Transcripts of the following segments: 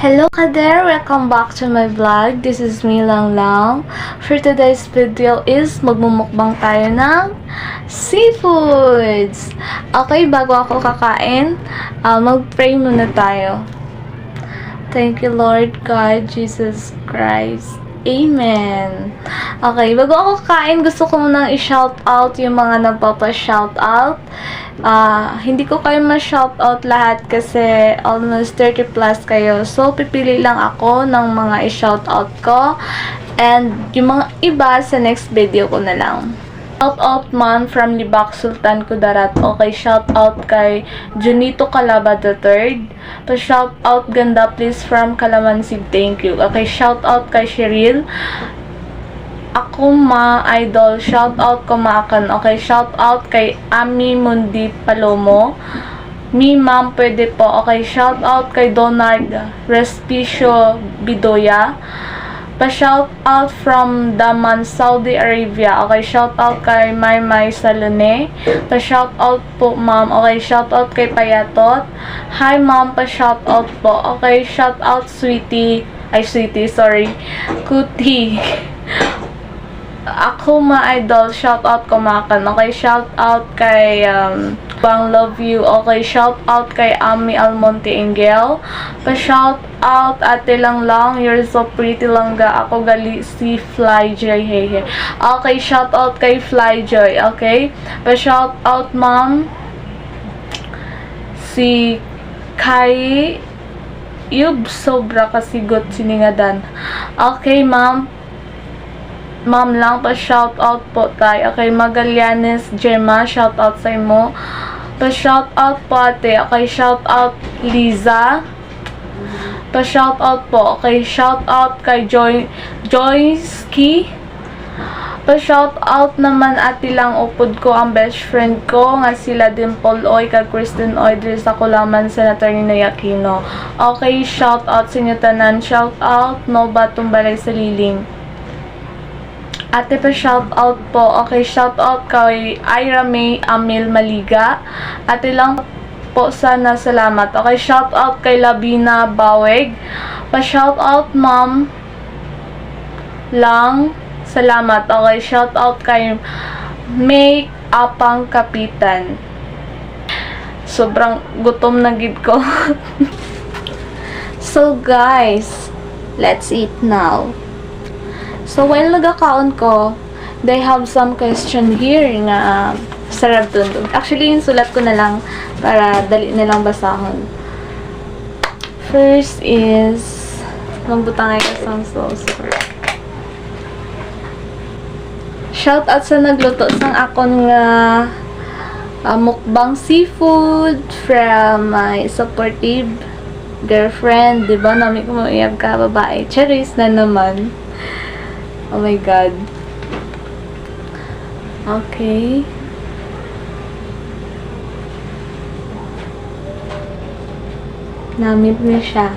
Hello ka there! Welcome back to my vlog. This is me Lang Lang. For today's video is magmumukbang tayo ng seafoods. Okay, bago ako kakain, mag-pray muna tayo. Thank you Lord God Jesus Christ. Amen. Okay, bago ako kakain, gusto ko munang i-shoutout yung mga nagpapa-shoutout. Hindi ko kayo ma-shoutout lahat kasi almost 30 plus kayo. So, pipili lang ako ng mga i-shoutout ko. And yung mga iba sa next video ko na lang. Shoutout man from Libak Sultan Kudarat. Okay, shoutout kay Junito Calaba III. Pa-shoutout ganda please from Kalamansig. Thank you. Okay, shoutout kay Cheryl. Ako ma idol, shoutout ko maakan. Okay, shoutout kay Ami Mundi Palomo. Mi ma'am pwede po. Okay, shoutout kay Donald Respicio Bidoya. Pa-shoutout from Daman, Saudi Arabia. Okay, shoutout kay Maymay Salone. Pa-shoutout po, ma'am. Okay, shoutout kay Payatot. Hi, ma'am. Pa-shoutout po. Okay, shoutout, sweetie. Ay, sweetie, sorry. Kuti. Ako ma-idol, shoutout ko makan. Okay, shoutout kay Bang Love You. Okay, shoutout kay Ami Almonte Engel. Pa-shoutout Ate Lang Lang, you're so pretty langga. Ako gali si Flyjoy, hehe. Okay, shoutout kay Flyjoy. Okay, pa-shoutout ma'am si Kai Yub, sobra kasigot siningadan. Okay, ma'am lang pa shoutout po tayo. Okay, Magallanes Gemma, shoutout sa imo. Pa shoutout po ate. Okay, shoutout Liza. Pa shoutout po. Okay, shoutout kay Joyski. Pa shoutout naman ate lang upod ko ang best friend ko nga sila Dimple Oy kag Kristen Oy diri sa Kulaman Senator ni Aquino. Okay, shoutout sa inyo tanan. Shoutout no batong balay sa liling. Ate pa shoutout po. Okay, shoutout kay Ira May Amil Maliga. Ate lang po sana salamat. Okay, shoutout kay Labina Baweg. Pa shoutout ma'am lang salamat. Okay, shoutout kay May Apang Kapitan. Sobrang gutom na gid ko. So guys, let's eat now. So, while nagakaon ko, they have some question here nga sarap dun. Actually, yung sulat ko na lang para dali na lang basahon. First is lambutang ay kasang sauce. Shout out sa nagluto sang akon nga mukbang seafood from my supportive girlfriend. Diba? Nami ko mauyab ka, babae. Charis na naman. Oh my God. Okay. Namit na siya.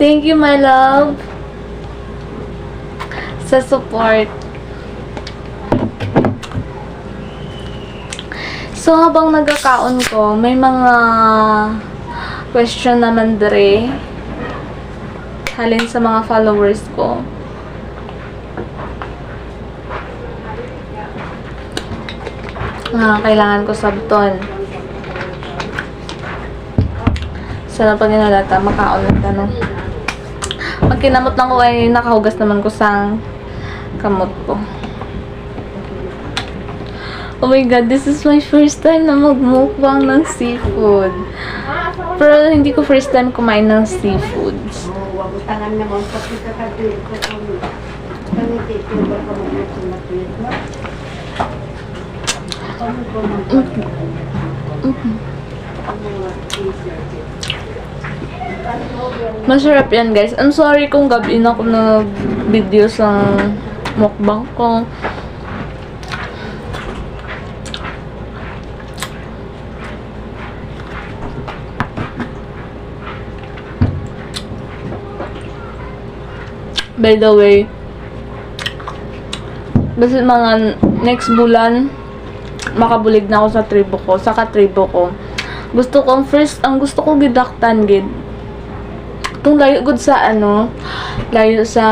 Thank you, my love, sa support. So, habang nagkakaon ko, may mga question naman dire halin sa mga followers ko. Kailangan ko sabton. Sana pag inalata, makaon lang tanong. Pag kinamot lang ko ay nakahugas naman ko sang kamot ko. Oh my God, this is my first time na magmukbang ng seafood. Pero hindi ko first time kumain ng seafoods. Masarap yan guys. I'm sorry kung gabi na ako nag-video sa mukbang ko. By the way, basta mga next bulan makabulig na ako sa tribo ko, sa katribo ko. Ang gusto ko gidaktan gid Kung layo good sa ano, layo sa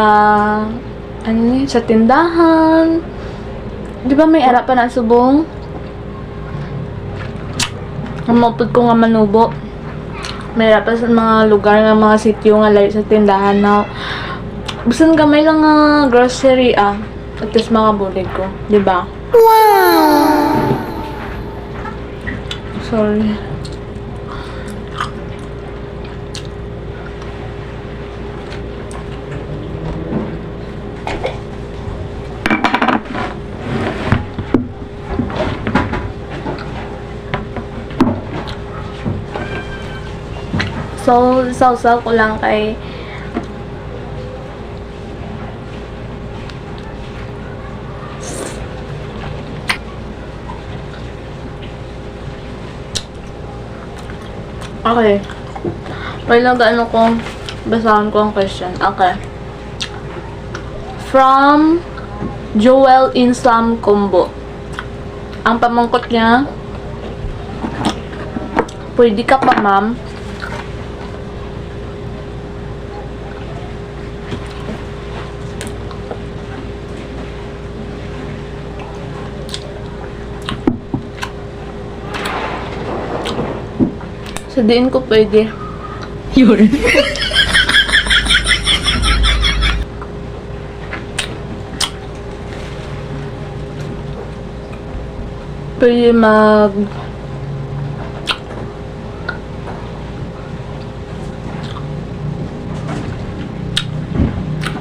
ano ni, sa tindahan. Di ba may ara pa na subong? Ang mapod ko nga manubo. May ara pa sa mga lugar nga mga sityo nga layo sa tindahan na bisan gamay lang nga grocery at least makabulig ko, di ba? Wow! Sorry. So, sausaw ko lang kay okay. Wait lang gaano kong basahan ko ang question. Okay. From Joel Insam Combo. Ang pamangkot niya, pwede ka pa, ma'am. Sabihin ko pwede. Yun. Pwede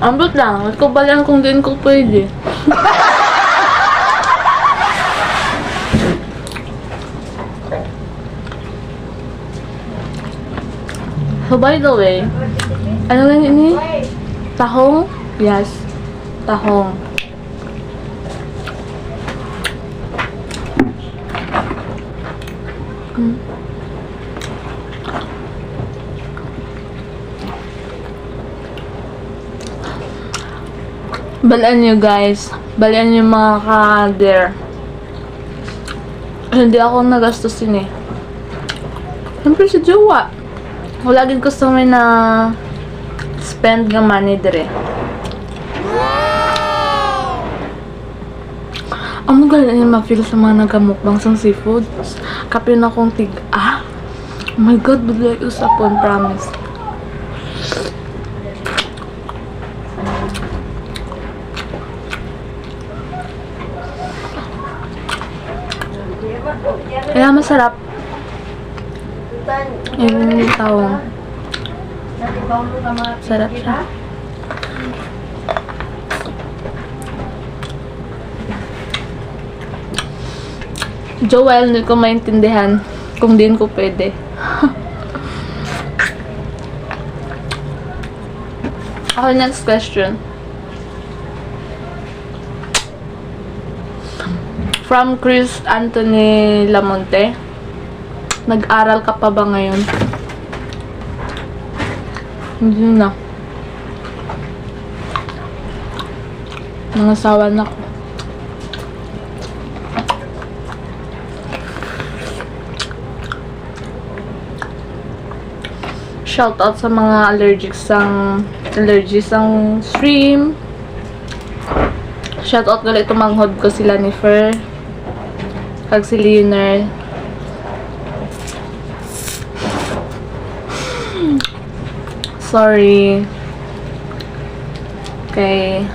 ambot lang. Ikaw ba lang kung din ko pwede. So, by the way, ano lang ini? Tahong? Yes. Tahong. Balaan nyo guys. Balaan nyo mga ka-der. Hindi ako nagastusin eh. Siyempre si jowa. Wala din customer na spend ng money dire. Ang magaling niya ma-feel sa mga nagamukbang sa seafood. Kape na akong oh my god, budlay usapon, promise. Kaya masarap. Yung tawang. Sarap siya. Joel, hindi ko maintindihan kung din ko pwede. Okay, next question. From Chris Anthony Lamonte. Nag-aral ka pa ba ngayon? Hindi na. Nangasawa na ako. Shoutout sa mga allergies sang shrimp. Shoutout galit tumanghod ko sila ni Fer. Kag si Leonard. Sorry. Okay.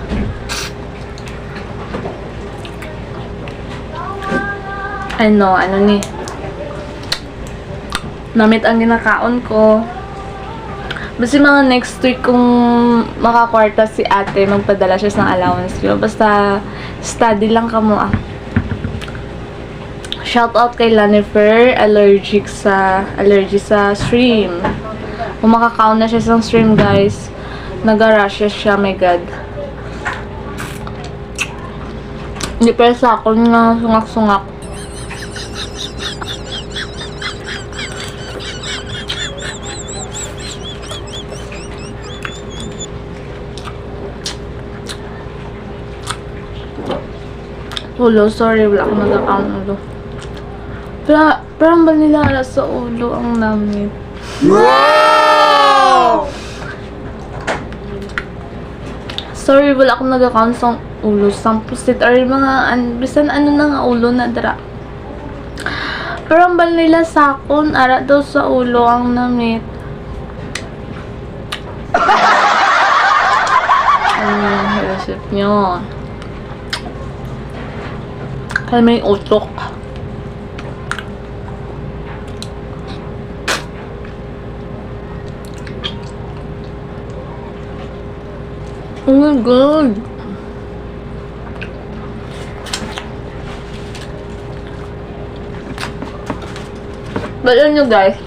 Ano ni? Namit ang ginakaon ko. Basta mga next week kung makakwarta si ate, magpadala siya ng allowance ko. Basta study lang kamo Shoutout kay Lanifer, allergy sa shrimp. Kung makakaon na siya sa shrimp, guys, nag-rashes siya, my god. Hindi pa sa ako nga sungak-sungak. Ulo, sorry, wala akong nag-account ulo. Parang ba nila sa ulo ang namit? Wow! Sorry, wala akong nag-account sa ulo. Sampusit or mga, bisan ano na nga ulo na dra. Pero ang bal nila sakon, ara daw sa ulo ang namit. Resip nyo. Kaya may utok. Oh my god. But yun nyo guys,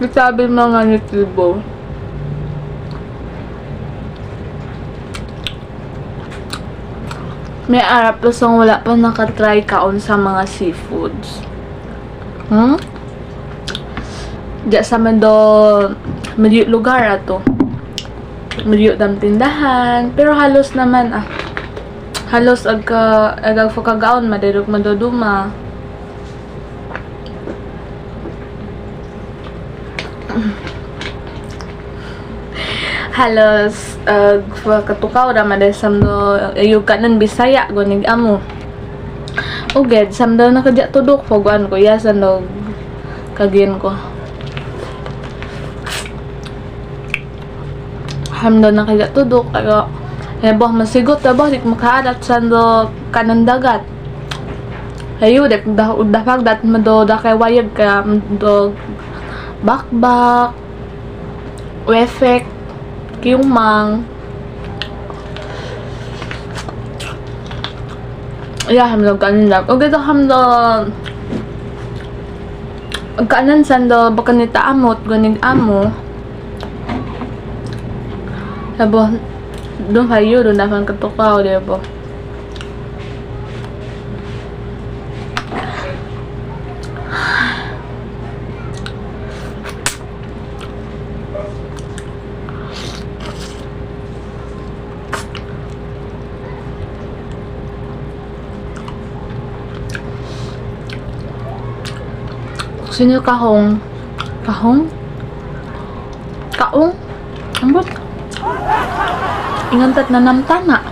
sabi mga nutribo, may arap lasang wala pa nakatry kaon sa mga seafoods. Diya sa mando, medyo lugar ato. Medyo dam tindahan, pero halos naman halos agag kagaon madirog madoduma. Halos katukaw ra maday samdo ayug kanan Bisaya gonig amo. Uged samdo nakadya tudok foguan ko yasan og kagin ko. Hamdo nakadya tudok ayo boh masigot boh dik makaadat sando kanan dagat. Ayo dek udah pagdat mado da kay wayag ka mado bakbak wefek kiumang ya hamdo kanan dak og ito hamdo kanan sando bakanita amot gunig amo labo doon kayo doon naman katukaw diba. Sino kahong? Kahong? Kaong? Ambot? Ingantat na namtana.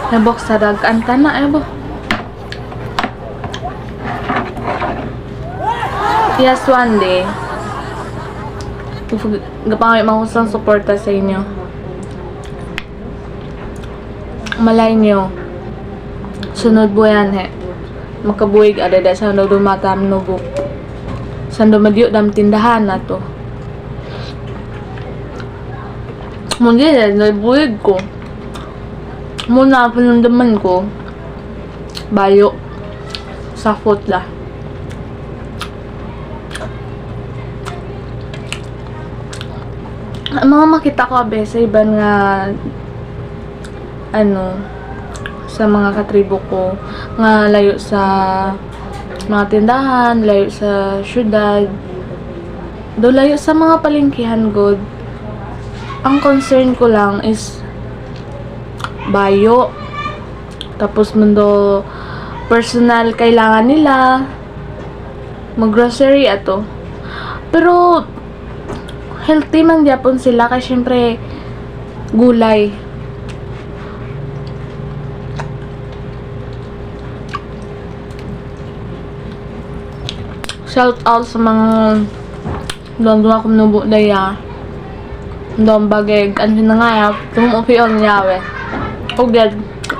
Nabok sa dagan ka na, bo. Yes, one day. Gapangay mahusang suporta sa inyo. Malay nyo. Sunod buyan, makabuhig adada sa nang dumatam nubo. Sando madyo dam tindahan na to. Muna buhig ko. Muna panundaman ko. Bayo. Sa futla. Mga makita ko abe sa iban nga sa mga katribo ko nga layo sa mga tindahan, layo sa syudad, do layo sa mga palengkehan god. Ang concern ko lang is bayo. Tapos mundo personal kailangan nila mag-grocery ato. Pero healthy man gyapon sila kasi syempre gulay. Shout out sa mga doon akong nubo daya. Doon bagay ano na nga ya tumupion yawe. Ugad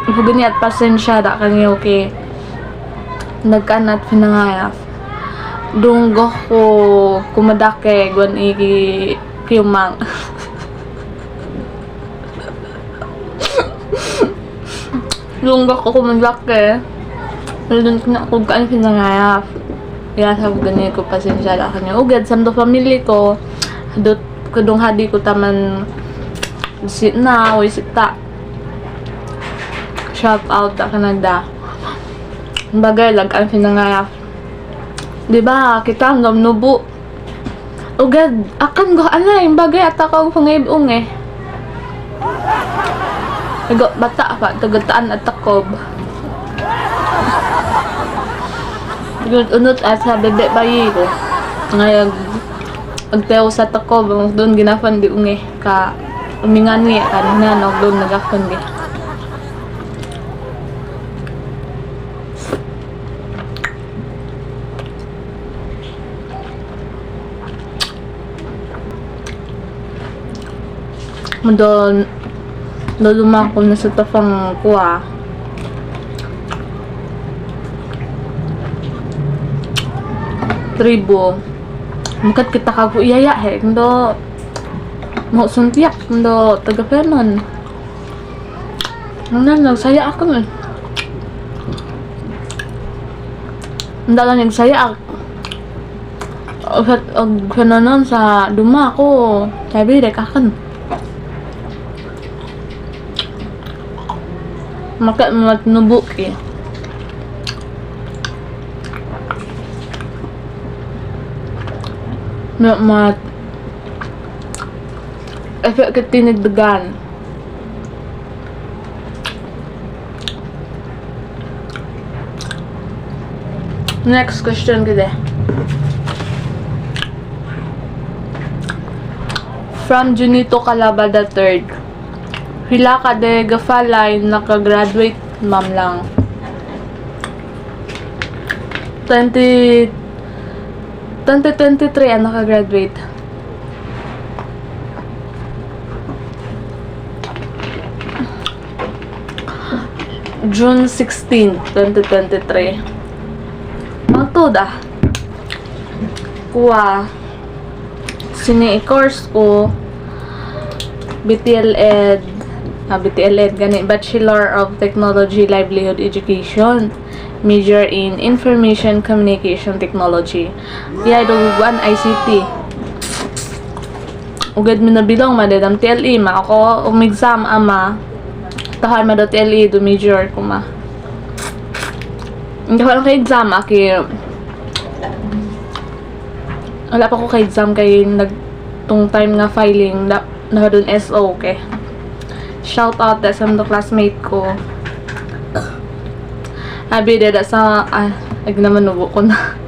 ganiat pasensya da kani okay. Nagkanat pinangayaf. Dunggo ko kumadake gwan iki kiumang. Dunggo ko kumadake. Doon kina ko kan pinangayaf. Kaya sabi ganyan ko pasensya da kanya. Ugad samdo family ko dot kadung hadi ko taman sit na o isita. Shout out da Canada. Bagay lag ang pinangayaf. Diba kita ngam nubo. Ugad akan go anay bagay atakaw pangibong Ego bata pa tagataan at takob. Good unot at sa bebe bayi ko. Ngayag agteo sa takob doon ginafan di ka umingani kanina no doon nagakon di. Doon lumako na sa tafang kuha. Tribo. Makat kita kago iyaya he. Kendo mau suntiak. Kendo taga-penon. Nagsaya ako nun. Hindi lang nagsaya ako. Kananon sa duma ko. Sabi, dekakan. Maka matnubuk eh. Mat efek ketinigdagan. Next question kita. From Junito Calabada 3rd. Hila ka de gafalay nakagraduate ma'am lang. 2023 ang nakagraduate. June 16, 2023. Magtud ah. Kuha. Sini course ko BTLED gani Bachelor of Technology Livelihood Education, major in Information Communication Technology. Yeah, duguan ICT. Ugad mi nabilong madadam TLE ma ako exam ama. Tahar ma do TLE do major ko ma. Hindi ko lang kay exam aki. Wala pa ko kay exam kay nagtung time nga filing na dun SO okay. Shout out sa mga classmate ko. Abi dada sa ag naman nubo ko na.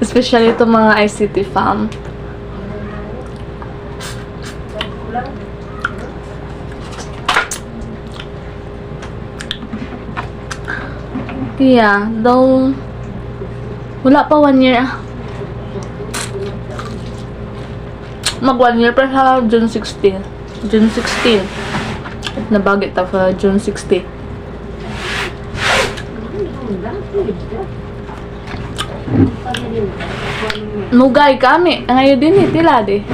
Especially ito mga ICT fam. Kaya daw wala pa 1 year mag 1 year pa sa June 16. Nabagit ta sa June 60. Nugay kami. Ngayon din tila di.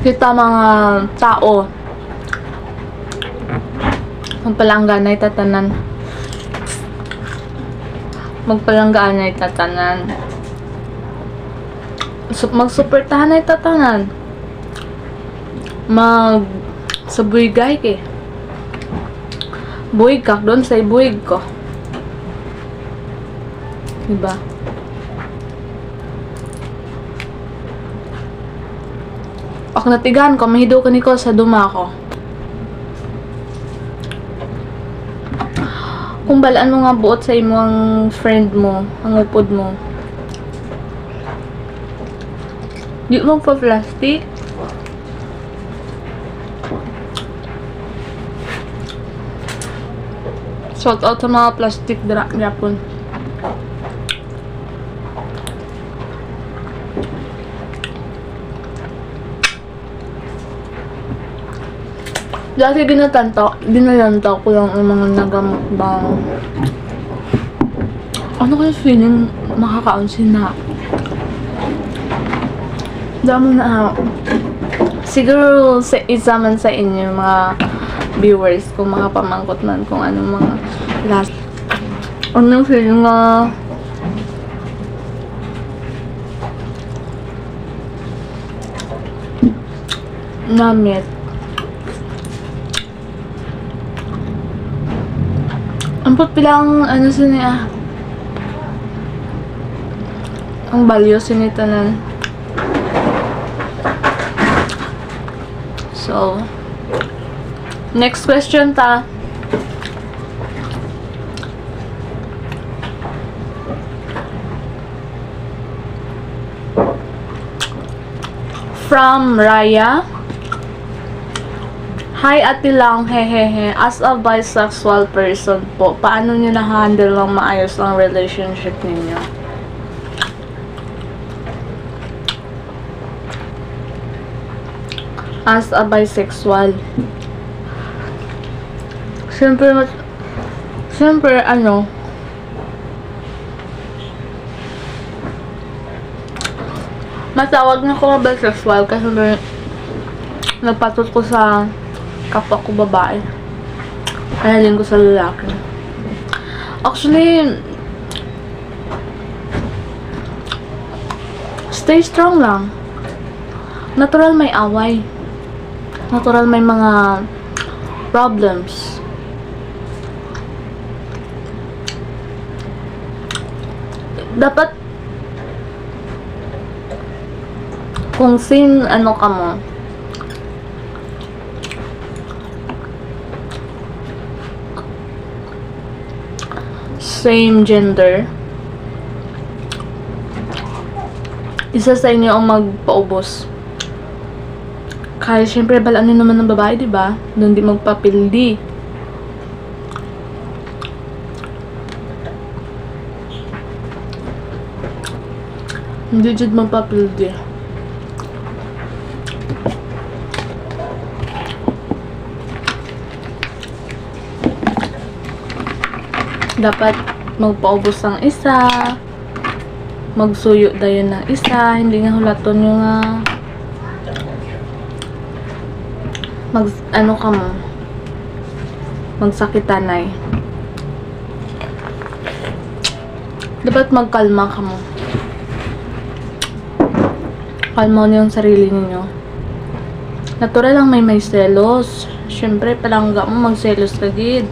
Kita mga tao magpalanggaan ay tatanan. Magpalanggaan ay tatanan. Magsuportahan ay tatanan. Sa buigay ke. Buig ka doon sa ibuig ko. Diba? Ak natigan ko, mahido ka niko sa duma ko. Kung balaan mo nga buot sa imo ang friend mo, ang upod mo. Di mo pa plastic. Shout out sa mga plastic dra yapon. Dati dinalantaw ko lang ang mga nagamukbang. Ano kaya feeling makakaunsin na? Damo na siguro sa isa man sa inyo mga viewers kung makapamangkot man kung anong mga last. Anong feeling nga namit. Ampot bilang ano siya ang value sinitanan. So, next question ta. From Raya. Hi ate lang, hehehe. As a bisexual person po, paano nyo na-handle ng maayos ang relationship ninyo? As a bisexual. Siyempre, ano, matawag na ko bisexual kasi nagpatot ko sa kapwa ko babae. Mahalin ko sa lalaki. Actually, stay strong lang. Natural may away. Natural may mga problems. Dapat kung ano ka mo, same gender, isa sa inyo ang magpaubos. Kaya syempre balaan nyo naman ng babae, diba? Doon di magpapildi. Hindi dyan magpapildi. Dapat magpaubos ang isa, magsuyo dayon ng isa, hindi nga hulaton nyo nga ano ka mo, magsakitanay. Dapat magkalma ka mo. Kalma niyo yung sarili niyo. Natural lang may selos. Syempre, palangga mo magselos ka gid.